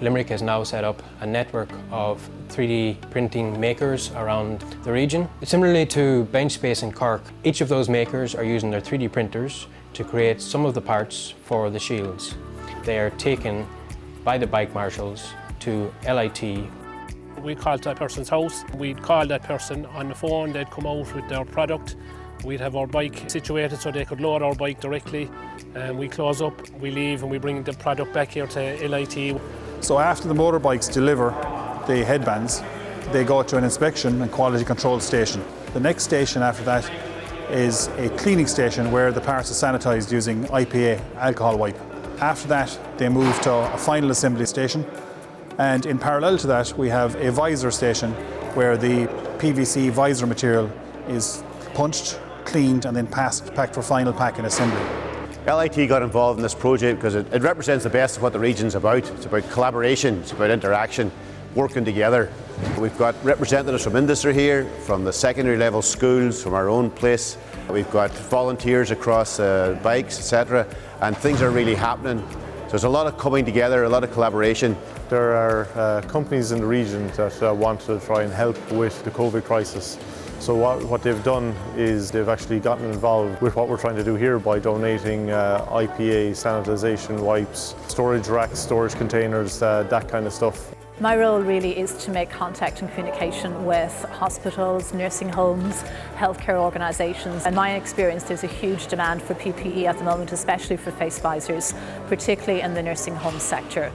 Limerick has now set up a network of 3D printing makers around the region. Similarly to Benchspace in Cork, each of those makers are using their 3D printers to create some of the parts for the shields. They are taken by the bike marshals to LIT. We called that person's house. We'd call that person on the phone, they'd come out with their product. We'd have our bike situated so they could load our bike directly. We close up, we leave and we bring the product back here to LIT. So after the motorbikes deliver the headbands, they go to an inspection and quality control station. The next station after that is a cleaning station where the parts are sanitised using IPA, alcohol wipe. After that, they move to a final assembly station. And in parallel to that, we have a visor station where the PVC visor material is punched, cleaned, and then packed for final pack and assembly. LIT got involved in this project because it represents the best of what the region's about. It's about collaboration, it's about interaction, working together. We've got representatives from industry here, from the secondary level schools, from our own place. We've got volunteers across bikes, etc. And things are really happening. So there's a lot of coming together, a lot of collaboration. There are companies in the region that want to try and help with the COVID crisis. So what they've done is they've actually gotten involved with what we're trying to do here by donating IPA, sanitisation wipes, storage racks, storage containers, that kind of stuff. My role really is to make contact and communication with hospitals, nursing homes, healthcare organisations. In my experience, there's a huge demand for PPE at the moment, especially for face visors, particularly in the nursing home sector.